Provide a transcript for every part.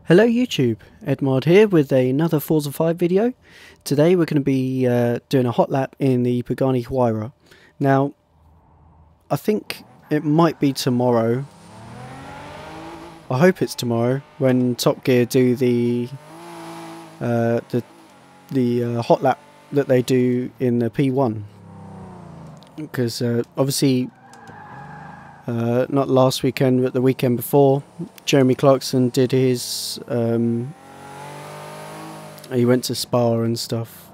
Hello YouTube, Edmard here with another Forza 5 video. Today we're going to be doing a hot lap in the Pagani Huayra. Now, I think it might be tomorrow. I hope it's tomorrow when Top Gear do the hot lap that they do in the P1. Because obviously, not last weekend but the weekend before, Jeremy Clarkson did his he went to Spa and stuff,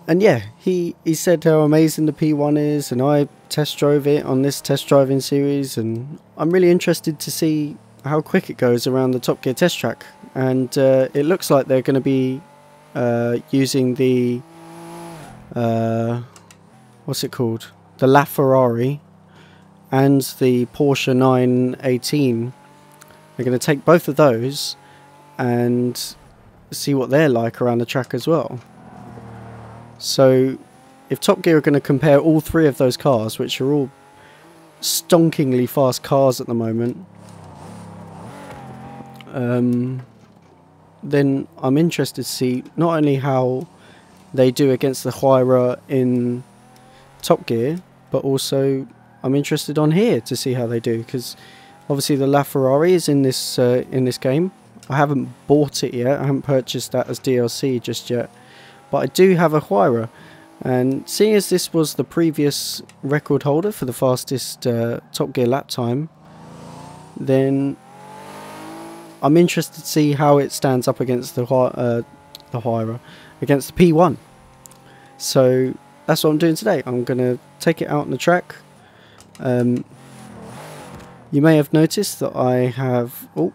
and yeah, he said how amazing the P1 is, and I test drove it on this test driving series, and I'm really interested to see how quick it goes around the Top Gear test track. And it looks like they're going to be using the what's it called, the LaFerrari and the Porsche 918. They're going to take both of those and see what they're like around the track as well. So if Top Gear are going to compare all three of those cars, which are all stonkingly fast cars at the moment, then I'm interested to see not only how they do against the Hyra in Top Gear, but also I'm interested on here to see how they do, because obviously the LaFerrari is in this game. I haven't bought it yet. I haven't purchased that as DLC just yet, but I do have a Hyra, and seeing as this was the previous record holder for the fastest Top Gear lap time, then I'm interested to see how it stands up against the Hyra, against the P1. So that's what I'm doing today. I'm going to take it out on the track. You may have noticed that I have... Oh,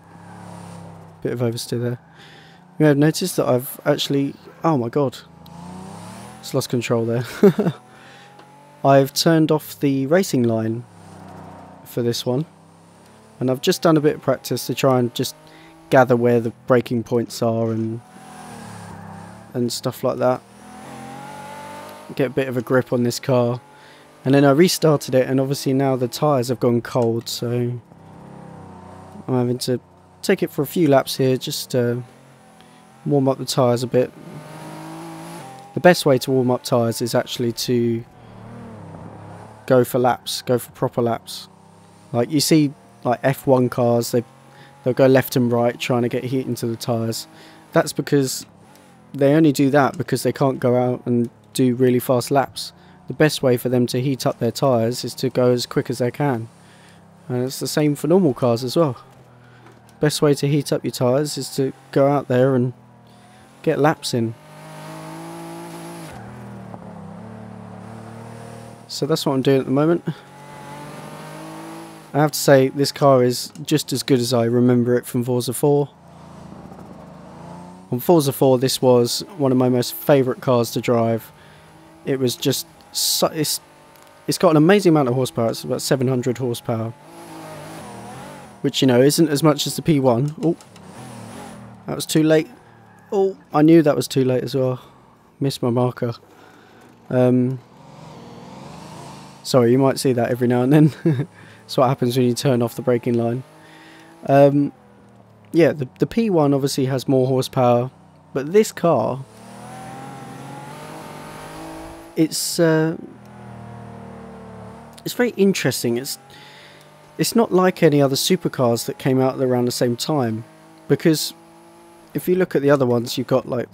bit of oversteer there. You may have noticed that I've actually... Oh my god. Just lost control there. I've turned off the racing line for this one. And I've just done a bit of practice to try and just gather where the braking points are and stuff like that. Get a bit of a grip on this car. And then I restarted it, and obviously now the tyres have gone cold, so I'm having to take it for a few laps here just to warm up the tyres a bit. The best way to warm up tyres is actually to go for laps, go for proper laps. Like you see like F1 cars, they'll go left and right trying to get heat into the tyres. That's because they only do that because they can't go out and do really fast laps. The best way for them to heat up their tyres is to go as quick as they can. And it's the same for normal cars as well. Best way to heat up your tyres is to go out there and get laps in. So that's what I'm doing at the moment. I have to say this car is just as good as I remember it from Forza 4. On Forza 4 this was one of my most favourite cars to drive. It was just... It's got an amazing amount of horsepower. It's about 700 horsepower, which, you know, isn't as much as the P1. Oh, that was too late. Oh, I knew that was too late as well. Missed my marker. Sorry, you might see that every now and then. That's what happens when you turn off the braking line. Yeah, the P1 obviously has more horsepower, but this car... It's very interesting. It's not like any other supercars that came out around the same time, because if you look at the other ones, you've got like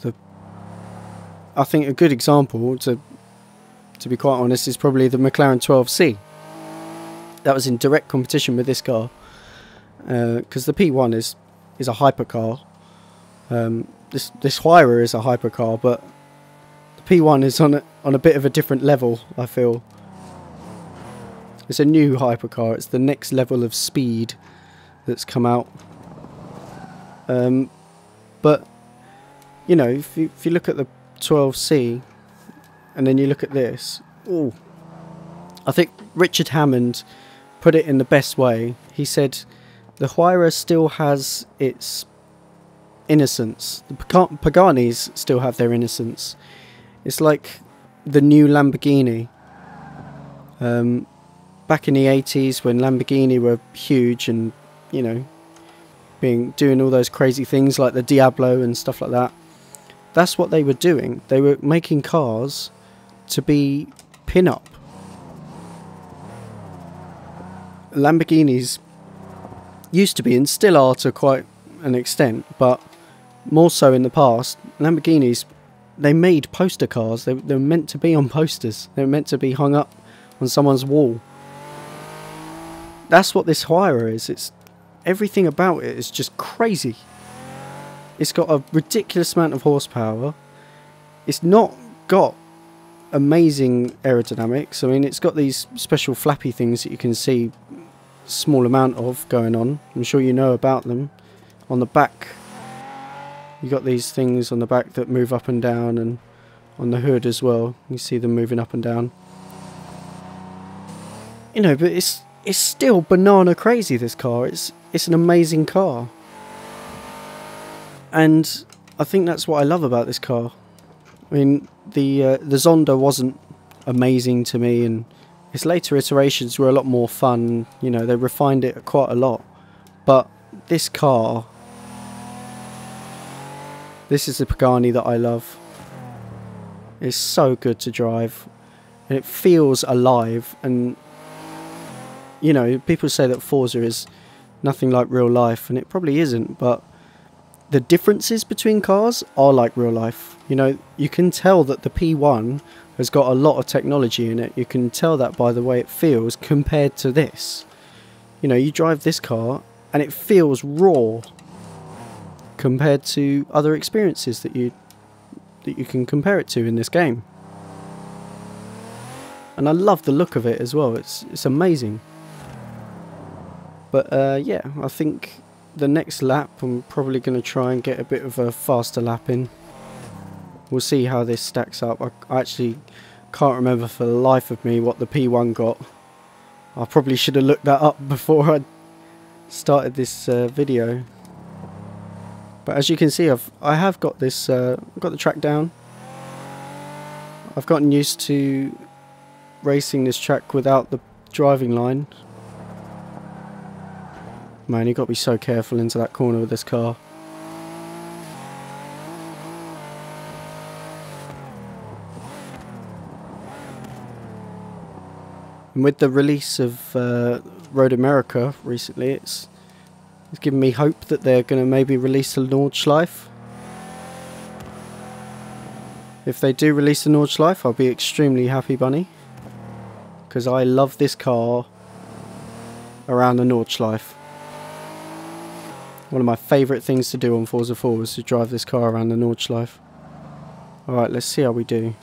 I think a good example to be quite honest is probably the McLaren 12C. That was in direct competition with this car, because the P1 is a hypercar. This Hyra is a hypercar, but P1 is on a bit of a different level, I feel. It's a new hypercar. It's the next level of speed that's come out. But you know, if you look at the 12C and then you look at this, ooh, I think Richard Hammond put it in the best way. He said the Hyra still has its innocence. The Paganis still have their innocence. It's like the new Lamborghini. Back in the 80s when Lamborghini were huge and, you know, doing all those crazy things like the Diablo and stuff like that. That's what they were doing. They were making cars to be pin-up. Lamborghinis used to be, and still are to quite an extent, but more so in the past, Lamborghinis, they made poster cars. They were meant to be on posters. They were meant to be hung up on someone's wall. That's what this Hyra is. It's everything about it is just crazy. It's got a ridiculous amount of horsepower. It's not got amazing aerodynamics. I mean, it's got these special flappy things that you can see small amount of going on. I'm sure you know about them. On the back, you got these things on the back that move up and down, and on the hood as well. You see them moving up and down. You know, but it's still banana crazy, this car. It's an amazing car. And I think that's what I love about this car. I mean, the Zonda wasn't amazing to me, and its later iterations were a lot more fun. You know, they refined it quite a lot. But this car, this is the Pagani that I love. It's so good to drive, and it feels alive. And you know, people say that Forza is nothing like real life, and it probably isn't, but the differences between cars are like real life. You know, you can tell that the P1 has got a lot of technology in it. You can tell that by the way it feels compared to this. You know, you drive this car and it feels raw compared to other experiences that you can compare it to in this game. And I love the look of it as well. It's amazing. But yeah, I think the next lap I'm probably going to try and get a bit of a faster lap in. We'll see how this stacks up. I actually can't remember for the life of me what the P1 got. I probably should have looked that up before I started this video. But as you can see, I have got this got the track down. I've gotten used to racing this track without the driving line. Man, you've got to be so careful into that corner with this car. And with the release of Road America recently, it's given me hope that they're going to maybe release the Nordschleife. If they do release the Nordschleife, I'll be extremely happy bunny, because I love this car around the Nordschleife. One of my favourite things to do on Forza 4 was to drive this car around the Nordschleife. Alright, let's see how we do.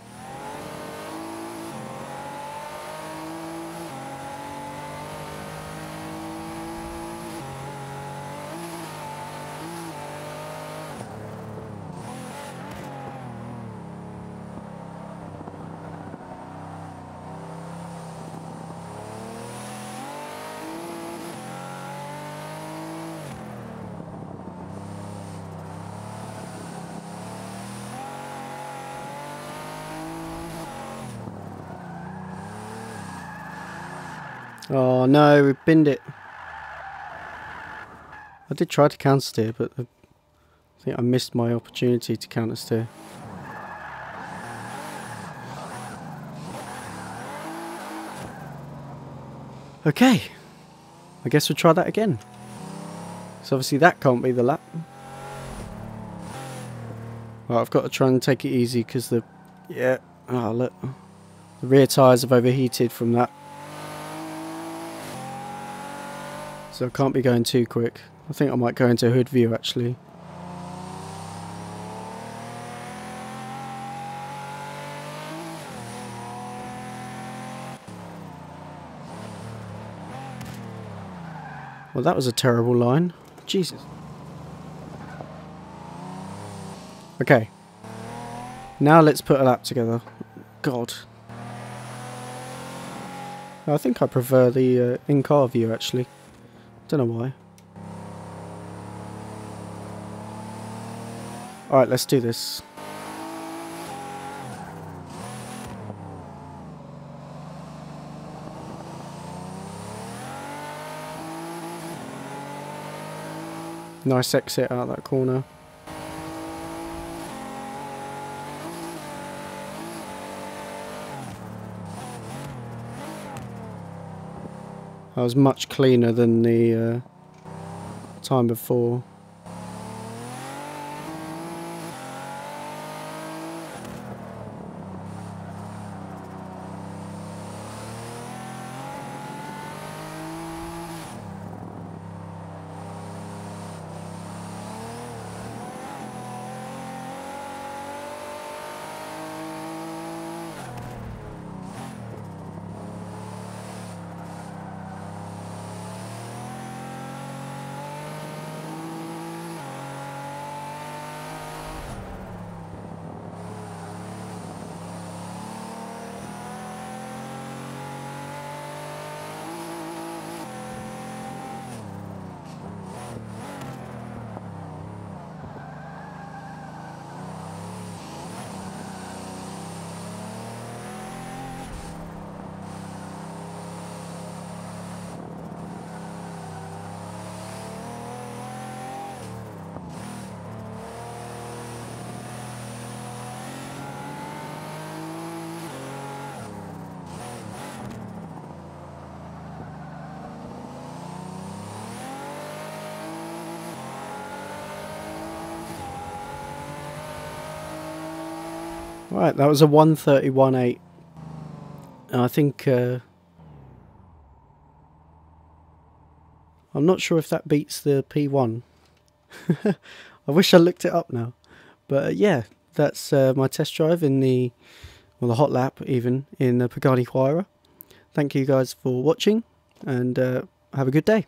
Oh no, we binned it. I did try to counter steer, but I think I missed my opportunity to counter steer. Okay, I guess we'll try that again. So obviously that can't be the lap. Right, I've got to try and take it easy because the look, the rear tyres have overheated from that. So I can't be going too quick. I think I might go into hood view actually. Well, that was a terrible line. Jesus. Okay. Now let's put a lap together. God. I think I prefer the in-car view actually. Don't know why. Alright, let's do this. Nice exit out that corner. That was much cleaner than the time before. Right, that was a 1:31.8. And I think I'm not sure if that beats the P1. I wish I looked it up now. But yeah, that's my test drive in the hot lap even in the Pagani Huayra. Thank you guys for watching, and have a good day.